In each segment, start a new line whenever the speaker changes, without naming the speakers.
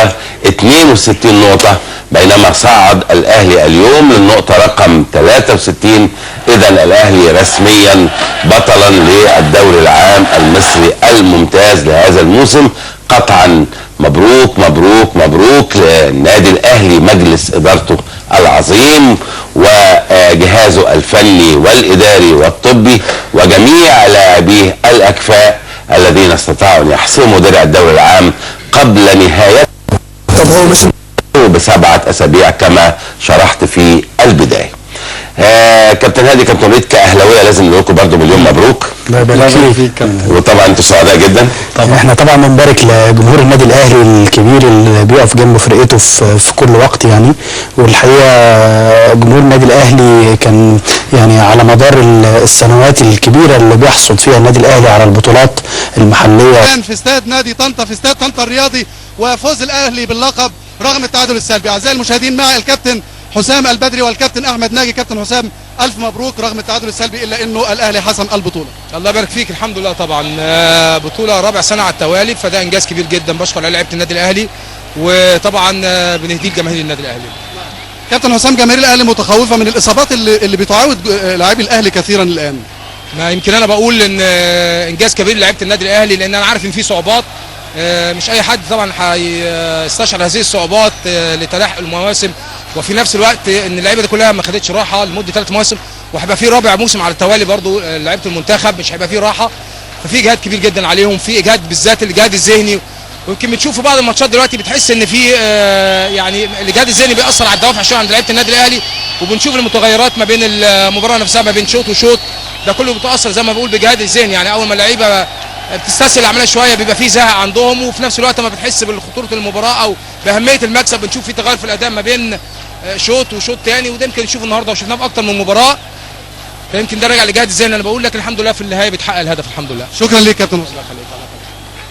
النهارده 62 نقطة، بينما صعد الأهلي اليوم للنقطة رقم 63. إذا الأهلي رسميا بطلا للدوري العام المصري الممتاز لهذا الموسم. قطعا مبروك مبروك مبروك للنادي الأهلي، مجلس إدارته العظيم وجهازه الفني والإداري والطبي وجميع لاعبيه الأكفاء الذين استطاعوا أن يحسموا درع الدوري العام قبل نهاية ب7 أسابيع كما شرحت في البداية. كابتن هادي، كابتن وليد، كأهلاوية لازم نقول لكم برضه مليون مبروك.
الله يبارك فيك كابتن.
وطبعا انتوا سعداء جدا.
طبعا احنا طبعا بنبارك لجمهور النادي الاهلي الكبير اللي بيقف جنب فرقته في كل وقت يعني. والحقيقه جمهور النادي الاهلي كان يعني على مدار السنوات الكبيره اللي بيحصد فيها النادي الاهلي على البطولات المحليه.
كان في استاد نادي طنطا، في استاد طنطا الرياضي، وفوز الاهلي باللقب رغم التعادل السلبي. اعزائي المشاهدين، مع الكابتن حسام البدري والكابتن احمد ناجي. كابتن حسام، الف مبروك رغم التعادل السلبي، الا انه الاهلي حسم البطوله.
الله يبارك فيك. الحمد لله طبعا بطوله رابع سنه على التوالي، فده انجاز كبير جدا. بشكر لعيبه النادي الاهلي، وطبعا بنهديه لجماهير النادي الاهلي.
كابتن حسام، جماهير الاهلي متخوفه من الاصابات اللي بتعاود لاعبي الاهلي كثيرا الان.
ما يمكن انا بقول ان انجاز كبير لعيبه النادي الاهلي، لان انا عارف ان في صعوبات. مش اي حد طبعا هيستشعر هذه الصعوبات لتلاحق المواسم، وفي نفس الوقت ان اللعيبه دي كلها ما خدتش راحه لمده 3 مواسم، وهيبقى في رابع موسم على التوالي برضو لعيبه المنتخب مش هيبقى في راحه. ففي اجهاد كبير جدا عليهم، في اجهاد بالذات الاجهاد الذهني. ويمكن بتشوفوا بعض الماتشات دلوقتي بتحس ان في يعني الاجهاد الذهني بيأثر على الدوافع شويه عند لعيبه النادي الاهلي، وبنشوف المتغيرات ما بين المباراه نفسها، ما بين شوط وشوط، ده كله بتأثر زي ما بقول بجهاد الذهن. يعني اول ما اللعيبه بتستسهل العمليه شويه بيبقى في زهق عندهم، وفي نفس الوقت ما بتحس بخطوره المباراه او باهميه المكسب. بنشوف في تغير في الاداء ما بين شوط وشوط تاني، وده يمكن نشوفه النهارده وشفناه في اكتر من مباراه. فيمكن ده راجع لجهاد الذهن انا بقول لك. الحمد لله في النهايه بتحقق الهدف الحمد لله.
شكرا ليك كابتن.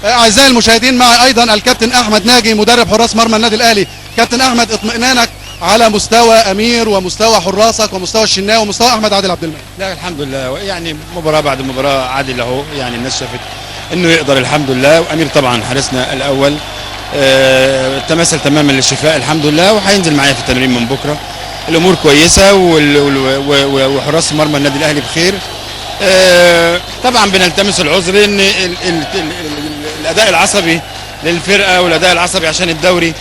اعزائي المشاهدين، مع ايضا الكابتن احمد ناجي مدرب حراس مرمى النادي الاهلي. كابتن احمد، اطمئنانك على مستوى امير ومستوى حراسك ومستوى الشناوي ومستوى احمد عادل عبد المنعم؟
لا الحمد لله، يعني مباراه بعد مباراه عادل اهو، يعني الناس شافت انه يقدر الحمد لله. وامير طبعا حارسنا الاول تمثل تماما للشفاء الحمد لله، وهينزل معايا في التمرين من بكره. الامور كويسه وحراس مرمى النادي الاهلي بخير. طبعا بنلتمس العذر ان الاداء العصبي للفرقه والاداء العصبي عشان الدوري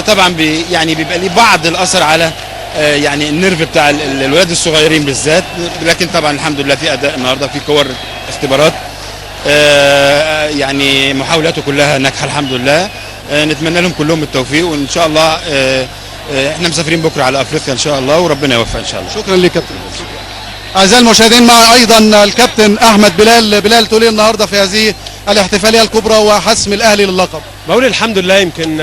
طبعا يعني بيبقى ليه بعض الاثر على يعني النيرف بتاع الولاد الصغيرين بالذات. لكن طبعا الحمد لله في اداء النهارده، في كور اختبارات يعني محاولاته كلها ناجحه الحمد لله. نتمنى لهم كلهم التوفيق، وان شاء الله احنا مسافرين بكره على افريقيا ان شاء الله، وربنا يوفق ان شاء الله.
شكرا لك كابتن. اعزائي المشاهدين، مع ايضا الكابتن احمد بلال تولي النهارده في هذه الاحتفاليه الكبرى وحسم الاهلي للقب.
بقول الحمد لله. يمكن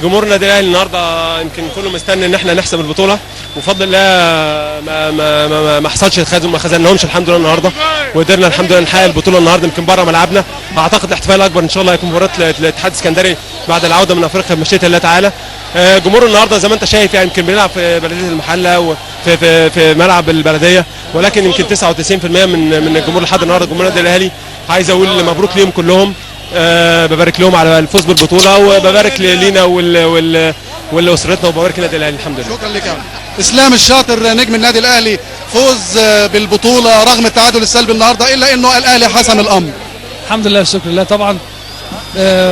جمهور النادي الاهلي النهارده يمكن كله مستني ان احنا نحسم البطوله، وبفضل الله ما حصلش ما خذلناهمش الحمد لله النهارده، وقدرنا الحمد لله نحقق البطوله النهارده يمكن بره ملعبنا. اعتقد الاحتفال الاكبر ان شاء الله هيكون مباراه الاتحاد السكندري بعد العوده من افريقيا بمشيئه الله تعالى. جمهور النهارده زي ما انت شايف يعني يمكن بيلعب في بلديه المحله وفي في ملعب البلديه، ولكن يمكن 99% من الجمهور لحد النهارده جمهور النادي الاهلي. عايز اقول مبروك ليهم كلهم، ببارك لهم على الفوز بالبطوله، وببارك لينا ولاسرتنا، وببارك للنادي الاهلي الحمد لله.
شكرا لك. اسلام الشاطر نجم النادي الاهلي، فوز بالبطوله رغم التعادل السلبي النهارده، الا انه الاهلي حسم الامر.
الحمد لله والشكر لله. طبعا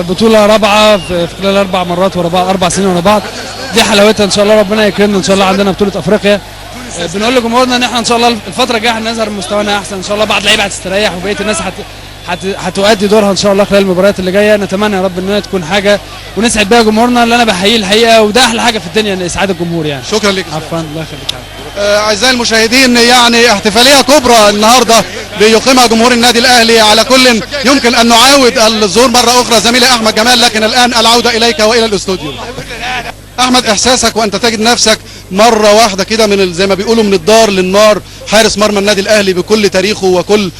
بطوله رابعه في خلال 4 مرات ورا بعض، 4 سنين ورا بعض، دي حلاوتها. ان شاء الله ربنا يكرمنا ان شاء الله. عندنا بطوله افريقيا، بنقول لجمهورنا ان احنا ان شاء الله الفتره الجايه هنظهر بمستوانا احسن ان شاء الله. بعض اللعيبه هتستريح، وبقيه الناس هتؤدي دورها ان شاء الله خلال المباريات اللي جايه. نتمنى يا رب انها تكون حاجه ونسعد بيها جمهورنا، اللي انا بحييه الحقيقه، وده احلى حاجه في الدنيا ان اسعاد الجمهور يعني.
شكرا لك.
عفوا، الله يخليك.
اعزائي المشاهدين، يعني احتفاليه كبرى النهارده بيقيمها جمهور النادي الاهلي. على كل يمكن ان نعاود الظهور مره اخرى زميلي احمد جمال، لكن الان العوده اليك والى الاستوديو. احمد، احساسك وانت تجد نفسك مره واحده كده من زي ما بيقولوا من الدار للنار، حارس مرمى النادي الاهلي بكل تاريخه وكل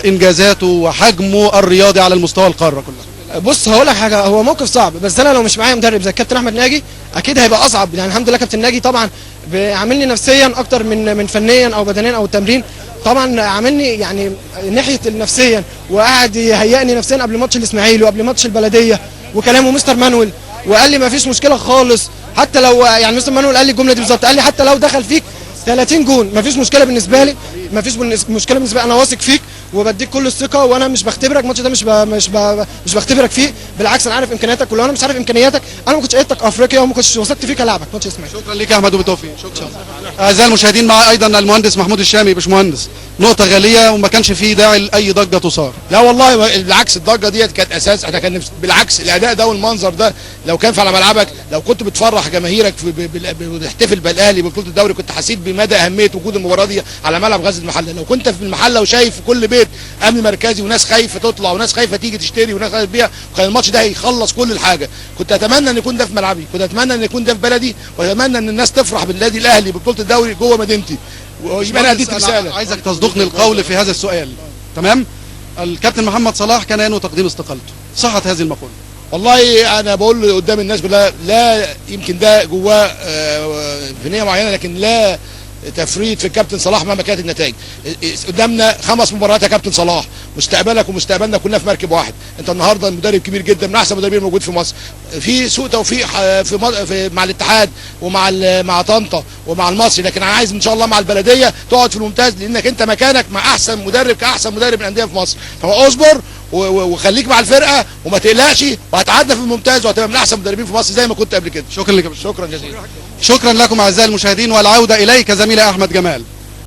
انجازاته وحجمه الرياضي على المستوى القاره كلها.
بص هقول لك حاجه، هو موقف صعب، بس انا لو مش معايا مدرب زي الكابتن احمد ناجي اكيد هيبقى اصعب. يعني الحمد لله كابتن ناجي طبعا عاملني نفسيا اكتر من فنيا او بدنيا او التمرين. طبعا عاملني يعني ناحيه النفسيا، وقاعد يهيئني نفسيا قبل ماتش الاسماعيلي وقبل ماتش البلديه، وكلامه مستر مانويل وقال لي ما فيش مشكله خالص، حتى لو يعني مستر مانويل قال لي الجمله دي بالظبط، قال لي حتى لو دخل فيك 30 جون ما فيش مشكله بالنسبه لي، ما فيش مشكله بالنسبه لي، انا واثق فيك وبديك كل الثقه، وانا مش بختبرك الماتش ده، مش بختبرك فيه، بالعكس انا عارف امكانياتك، ولو انا مش عارف امكانياتك انا ما كنتش قيدتك افريقيا وما كنتش وثقت فيك العبك ماتش اسماعيلي.
شكرا ليك يا احمد وبالتوفيق. شكرا. اعزائي المشاهدين، معي ايضا المهندس محمود الشامي. باشمهندس، نقطه غاليه وما كانش فيه داعي لاي ضجه تثار.
لا والله بالعكس، الضجه ديت كانت اساس، احنا كان بالعكس الاداء ده والمنظر ده لو كان على ملعبك، لو كنت بتفرح جماهيرك وتحتفل بالاهلي ببطوله الدوري، كنت حسيت بمدى اهميه وجود المباراه دي على ملعب غزل المحله. لو كنت في المحله وشايف في كل بيت امن مركزي وناس خايفه تطلع وناس خايفه تيجي تشتري وناس خايفه تبيع، وكان الماتش ده هيخلص كل الحاجه. كنت اتمنى ان يكون ده في ملعبي، كنت اتمنى ان يكون ده في بلدي، واتمنى ان الناس تفرح بالنادي الاهلي ببطوله الدوري جوه مدينتي، ويبقى انا اديت رساله.
عايزك تصدقني القول في هذا السؤال. تمام؟ الكابتن محمد صلاح كان ينوي تقديم استقالته، صحة هذه المقولة؟
والله انا بقول قدام الناس كلها، لا يمكن ده جواه في نيه معينه، لكن لا تفريط في الكابتن صلاح مهما كانت النتائج. قدامنا 5 مباريات يا كابتن صلاح، مستقبلك ومستقبلنا كلنا في مركب واحد. انت النهارده مدرب كبير جدا، من احسن المدربين موجود في مصر، في سوء توفيق مع الاتحاد مع طنطا ومع المصري، لكن انا عايز ان شاء الله مع البلديه تقعد في الممتاز، لانك انت مكانك مع احسن مدرب كاحسن مدرب الانديه في مصر. فاصبر وخليك مع الفرقه وما تقلقش، وهتعدى في الممتاز وهتبقى من احسن مدربين في مصر زي ما كنت قبل كده.
شكرا لك.
شكرا جزيلا.
شكرا لكم اعزائي المشاهدين، والعوده اليك زميلي احمد جمال.